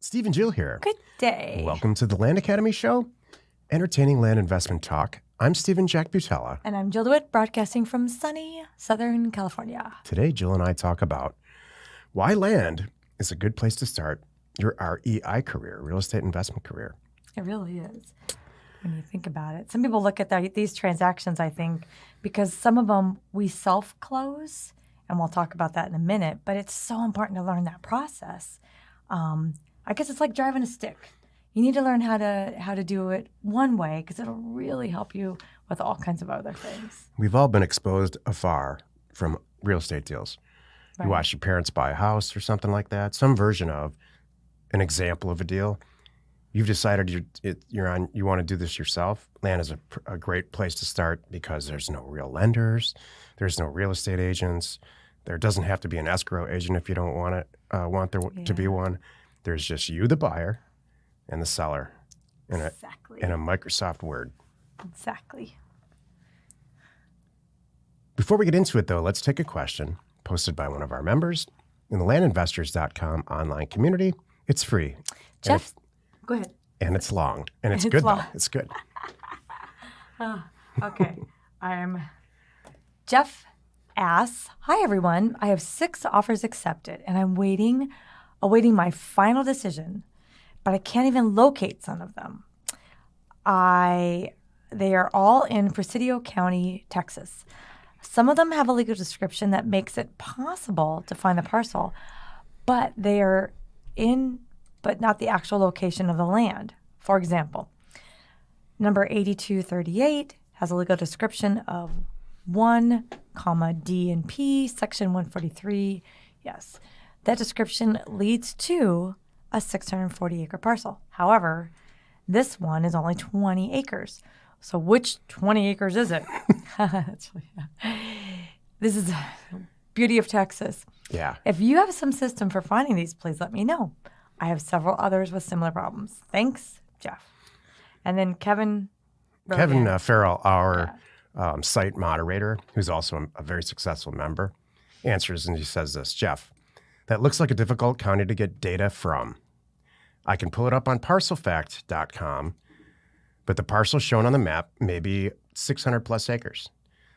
Steve and Jill here. Good day. Welcome to the Land Academy Show, entertaining land investment talk. I'm Stephen Jack Butella. And I'm Jill DeWitt, broadcasting from sunny Southern California. Today, Jill and I talk about why land is a good place to start your REI career, real estate investment career. It really is, when you think about it. Some people look at these transactions, I think, because some of them we self-close, and we'll talk about that in a minute, but it's so important to learn that process. I guess it's like driving a stick. You need to learn how to do it one way because it'll really help you with all kinds of other things. We've all been exposed afar from real estate deals. Right. You watch your parents buy a house or something like that, some version of an example of a deal. You've decided you want to do this yourself. Land is a great place to start because there's no real lenders, there's no real estate agents. There doesn't have to be an escrow agent if you don't want there to be one. There's just you, the buyer, and the seller, in a Microsoft Word. Exactly. Before we get into it, though, let's take a question posted by one of our members in the landinvestors.com online community. It's free. Jeff, go ahead. And it's long. And it's good, though. It's good. Okay. Jeff asks, hi, everyone. I have 6 offers accepted, and I'm awaiting my final decision, but I can't even locate some of them. They are all in Presidio County, Texas. Some of them have a legal description that makes it possible to find the parcel, but they are but not the actual location of the land. For example, number 8238 has a legal description of 1, D and P, section 143. Yes, that description leads to a 640-acre parcel. However, this one is only 20 acres. So which 20 acres is it? This is the beauty of Texas. Yeah. If you have some system for finding these, please let me know. I have several others with similar problems. Thanks, Jeff. And then Kevin Farrell, our site moderator, who's also a very successful member, answers and he says this, Jeff, that looks like a difficult county to get data from. I can pull it up on parcelfact.com, but the parcel shown on the map may be 600 plus acres.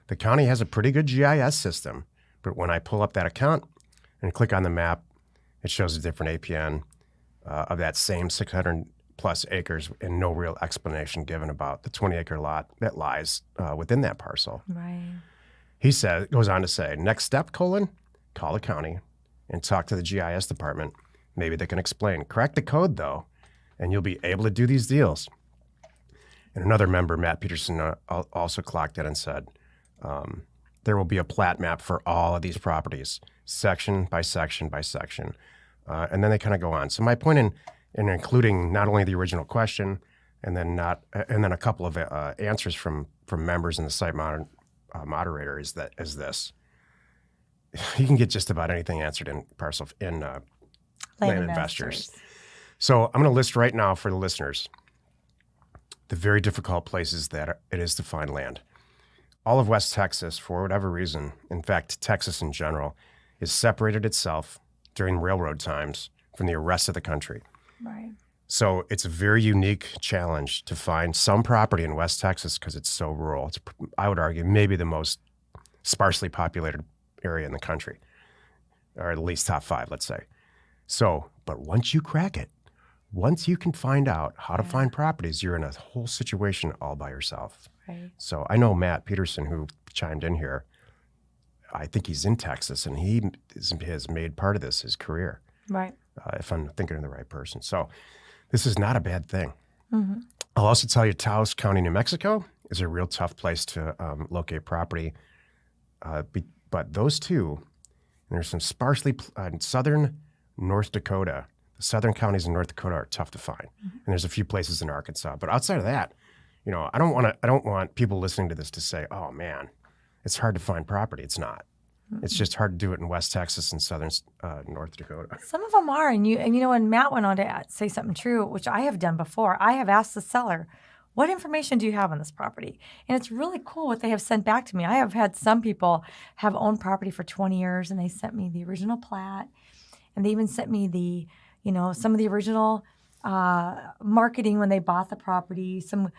The county has a pretty good GIS system, but when I pull up that account and click on the map, it shows a different APN of that same 600 plus acres and no real explanation given about the 20-acre lot that lies within that parcel. Right. He goes on to say, next step, call the county and talk to the GIS department. Maybe they can explain. Crack the code, though, and you'll be able to do these deals. And another member, Matt Peterson, also clocked it and said, there will be a plat map for all of these properties, section by section by section. And then they kind of go on. So my point in including not only the original question and then a couple of answers from members in the site moderator is this. You can get just about anything answered in Land Investors. So I'm going to list right now for the listeners the very difficult places that it is to find land. All of West Texas, for whatever reason, in fact, Texas in general, is separated itself during railroad times from the rest of the country. Right. So it's a very unique challenge to find some property in West Texas because it's so rural. It's, I would argue, maybe the most sparsely populated area in the country, or at least top 5, let's say. So, but once you crack it, once you can find out how to find properties, you're in a whole situation all by yourself. Right. So I know Matt Peterson, who chimed in here, I think he's in Texas, and he has made part of this his career. Right. If I'm thinking of the right person. So this is not a bad thing. Mm-hmm. I'll also tell you Taos County, New Mexico is a real tough place to locate property. But those two, and there's some sparsely in southern North Dakota. The southern counties in North Dakota are tough to find, and there's a few places in Arkansas. But outside of that, I don't want people listening to this to say, "Oh man, it's hard to find property." It's not. Mm-hmm. It's just hard to do it in West Texas and southern North Dakota. Some of them are, and when Matt went on to say something true, which I have done before, I have asked the seller, what information do you have on this property? And it's really cool what they have sent back to me. I have had some people have owned property for 20 years, and they sent me the original plat, and they even sent me the some of the original marketing when they bought the property, some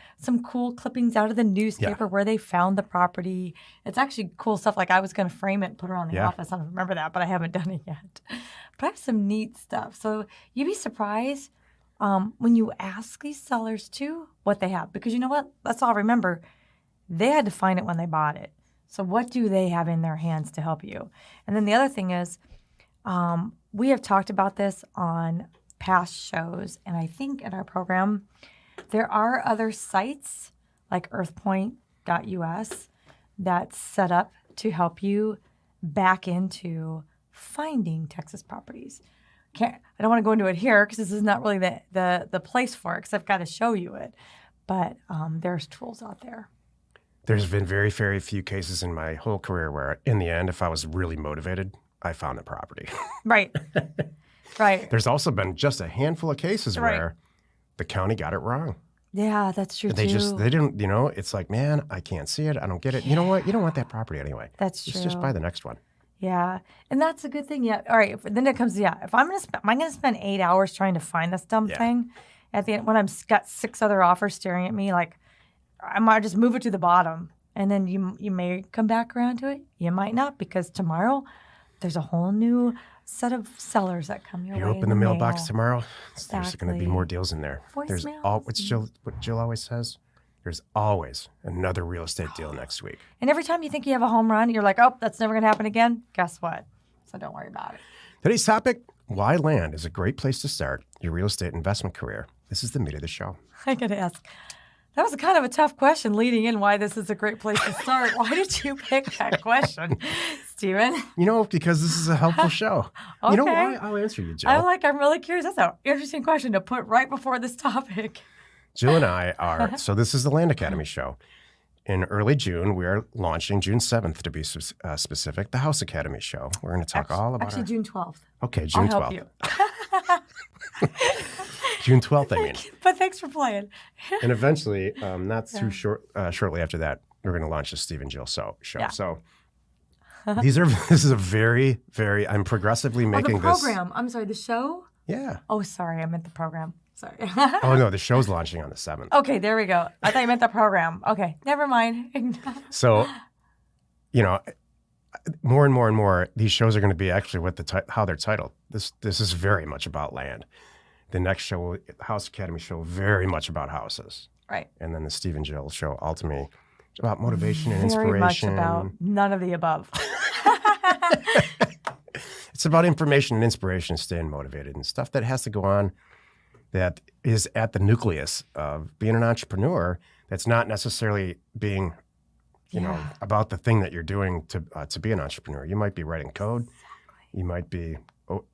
cool clippings out of the newspaper where they found the property. It's actually cool stuff. Like I was going to frame it and put it around the office. I don't remember that, but I haven't done it yet. But I have some neat stuff. So you'd be surprised when you ask these sellers too what they have, because you know what? Let's all remember they had to find it when they bought it. So what do they have in their hands to help you? And then the other thing is, we have talked about this on past shows, and I think in our program, there are other sites like earthpoint.us that's set up to help you back into finding Texas properties. I don't want to go into it here because this is not really the place for it, because I've got to show you it. But there's tools out there. There's been very, very few cases in my whole career where, in the end, if I was really motivated, I found a property. Right. Right. There's also been just a handful of cases where the county got it wrong. Yeah, that's true They too. they didn't, it's like, man, I can't see it. I don't get it. You know what? You don't want that property anyway. That's true. Just buy the next one. Yeah, and that's a good thing. Yeah. All right. Then it comes. Yeah. If am I gonna spend 8 hours trying to find this dumb thing at the end when I've got 6 other offers staring at me? Like, I might just move it to the bottom, and then you may come back around to it. You might not, because tomorrow there's a whole new set of sellers that come your way. You open the mailbox tomorrow, there's Exactly. going to be more deals in there. There's Voicemails. what Jill always says. There's always another real estate deal next week. And every time you think you have a home run, you're like, oh, that's never going to happen again. Guess what? So don't worry about it. Today's topic: why land is a great place to start your real estate investment career. This is the meat of the show. I got to ask. That was kind of a tough question leading in why this is a great place to start. Why did you pick that question, Stephen? Because this is a helpful show. Okay. You know why? I'll answer you, Jill. I'm really curious. That's an interesting question to put right before this topic. Jill and I are, so this is the Land Academy show. In early June, we are launching, June 7th to be specific, the House Academy show. We're going to talk all about Actually, June 12th. Okay, June 12th. I'll help you. June 12th, I mean. But thanks for playing. And eventually, shortly after that, we're going to launch the Steve and Jill show. Yeah. So this is a very, very, I'm progressively making the program. I'm sorry, the show? Yeah. Oh, sorry, I meant the program. Sorry. Oh, no, the show's launching on the 7th. Okay, there we go. I thought you meant the program. Okay, never mind. So, more and more and more, these shows are going to be actually how they're titled. This is very much about land. The next show, the House Academy show, very much about houses. Right. And then the Steve and Jill show, ultimately, about motivation and inspiration. Very much about none of the above. It's about information and inspiration, staying motivated, and stuff that has to go on that is at the nucleus of being an entrepreneur. That's not necessarily being, about the thing that you're doing to be an entrepreneur. You might be writing code. You might be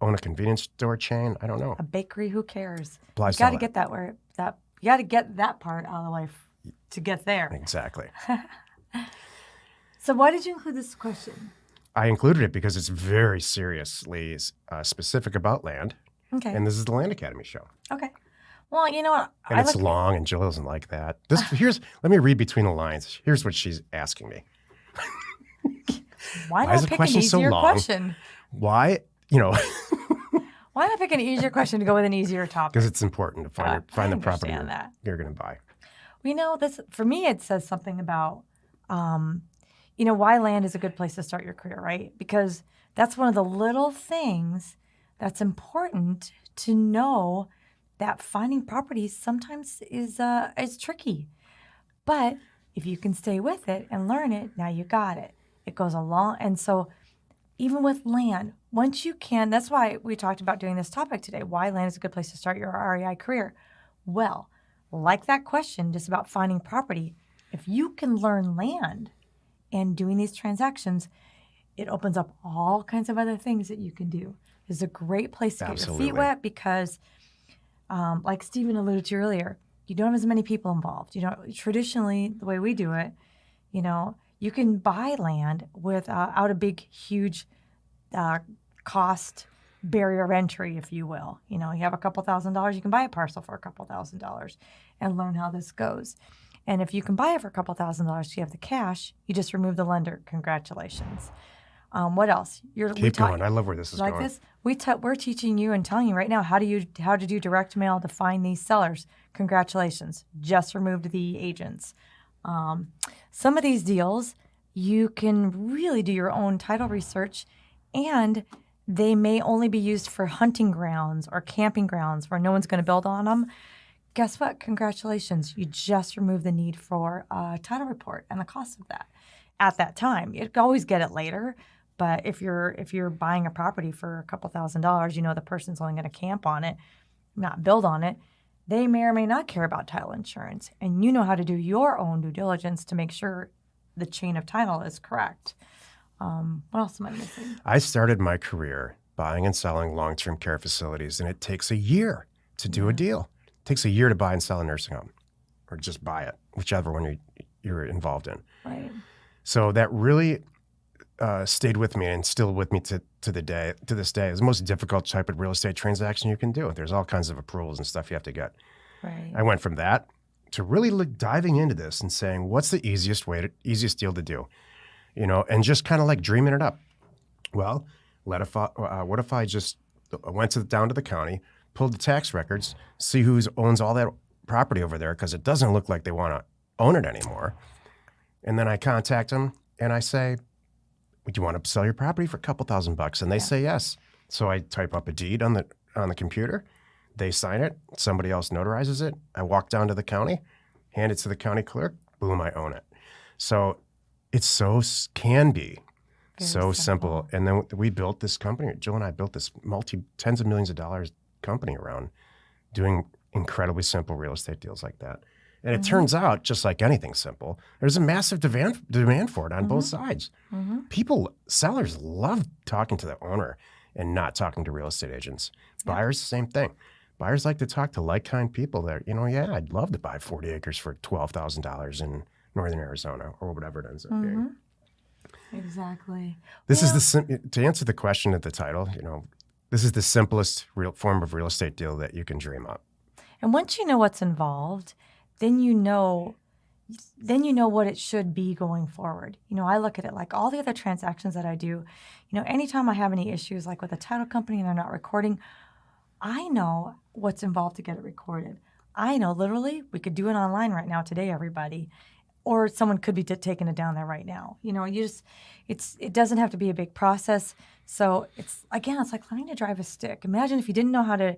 own a convenience store chain. I don't know. A bakery, who cares? You got to get you got to get that part out of the way to get there. Exactly. So why did you include this question? I included it because it's very seriously specific about land. Okay. And this is the Land Academy show. Okay. Well, you know what? And it's long, and Jill doesn't like that. Let me read between the lines. Here's what she's asking me. Why is not the pick question an so easier long? question? Why, Why not pick an easier question to go with an easier topic? because it's important to find the property that. you're going to buy. This for me, it says something about, why land is a good place to start your career, right? Because that's one of the little things that's important to know, that finding properties sometimes is tricky. But if you can stay with it and learn it, now you got it. It goes along. And so even with land, once you can, that's why we talked about doing this topic today, why land is a good place to start your REI career. Well, like that question, just about finding property, if you can learn land and doing these transactions, it opens up all kinds of other things that you can do. It's a great place to get your feet wet because, like Stephen alluded to earlier, you don't have as many people involved. Traditionally, the way we do it, you can buy land without a big, huge cost barrier of entry, if you will. You have a couple $1,000s, you can buy a parcel for a couple $1,000s and learn how this goes. And if you can buy it for a couple $1,000s, you have the cash, you just remove the lender. Congratulations. What else? Keep going. I love where this is like going. this. We're teaching you and telling you right now how to do direct mail to find these sellers. Congratulations, just removed the agents. Some of these deals you can really do your own title research, and they may only be used for hunting grounds or camping grounds where no one's going to build on them. Guess what? Congratulations, you just removed the need for a title report and the cost of that at that time. You can always get it later. But if you're buying a property for a couple $1,000s, you know the person's only going to camp on it, not build on it. They may or may not care about title insurance, and you know how to do your own due diligence to make sure the chain of title is correct. What else am I missing? I started my career buying and selling long-term care facilities, and it takes a year to do a deal. It takes a year to buy and sell a nursing home, or just buy it, whichever one you're involved in. Right. So that really stayed with me and still with me to this day. It's the most difficult type of real estate transaction you can do. There's all kinds of approvals and stuff you have to get. Right. I went from that to really diving into this and saying, what's the easiest deal to do? And just kind of like dreaming it up. Well, what if I just went down to the county, pulled the tax records, see who owns all that property over there, because it doesn't look like they want to own it anymore. And then I contact them and I say, do you want to sell your property for a couple $1,000? And they say yes. So I type up a deed on the computer. They sign it. Somebody else notarizes it. I walk down to the county, hand it to the county clerk. Boom, I own it. So it's can be so simple. And then we built this company. Jill and I built this tens of millions of dollars company around doing incredibly simple real estate deals like that. And it turns out, just like anything simple, there's a massive demand for it on both sides. Sellers love talking to the owner and not talking to real estate agents. Buyers, same thing. Buyers like to talk to like-kind people that, I'd love to buy 40 acres for $12,000 in northern Arizona or whatever it ends up being. Exactly. This is to answer the question at the title, this is the simplest form of real estate deal that you can dream up. And once you know what's involved, then you know what it should be going forward. I look at it like all the other transactions that I do. Anytime I have any issues like with a title company and they're not recording, I know what's involved to get it recorded. I know literally we could do it online right now today, everybody, or someone could be taking it down there right now. It doesn't have to be a big process. So it's like learning to drive a stick. Imagine if you didn't know how to,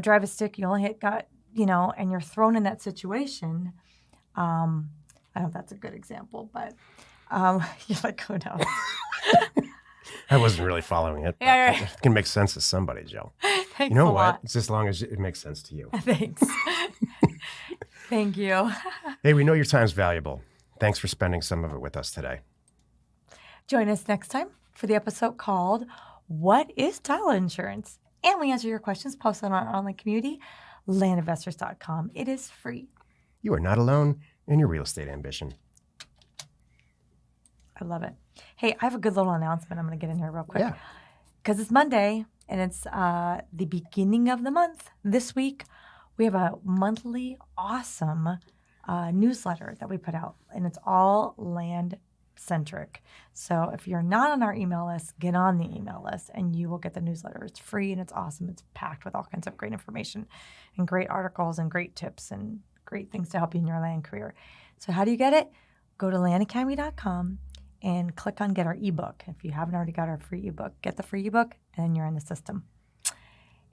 drive a stick, you only and you're thrown in that situation. I don't know if that's a good example, but you're like, who knows? I wasn't really following it. Yeah, right. It can make sense to somebody, Jill. Thanks you know a what? lot. It's as long as it makes sense to you. Thanks. Thank you. Hey, we know your time's valuable. Thanks for spending some of it with us today. Join us next time for the episode called What is Title Insurance? And we answer your questions posted on our online community, landinvestors.com. It is free. You are not alone in your real estate ambition. I love it. Hey, I have a good little announcement I'm going to get in here real quick. Yeah. Because it's Monday and it's the beginning of the month. This week, we have a monthly awesome newsletter that we put out, and it's all land-centric. So if you're not on our email list, get on the email list, and you will get the newsletter. It's free, and it's awesome. It's packed with all kinds of great information and great articles and great tips and great things to help you in your land career. So how do you get it? Go to landacademy.com and click on Get Our ebook. If you haven't already got our free ebook, get the free ebook, and then you're in the system.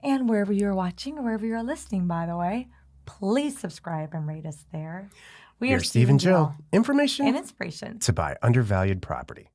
And wherever you're watching or wherever you're listening, by the way, please subscribe and rate us there. We are Steve and Jill. Information and inspiration to buy undervalued property.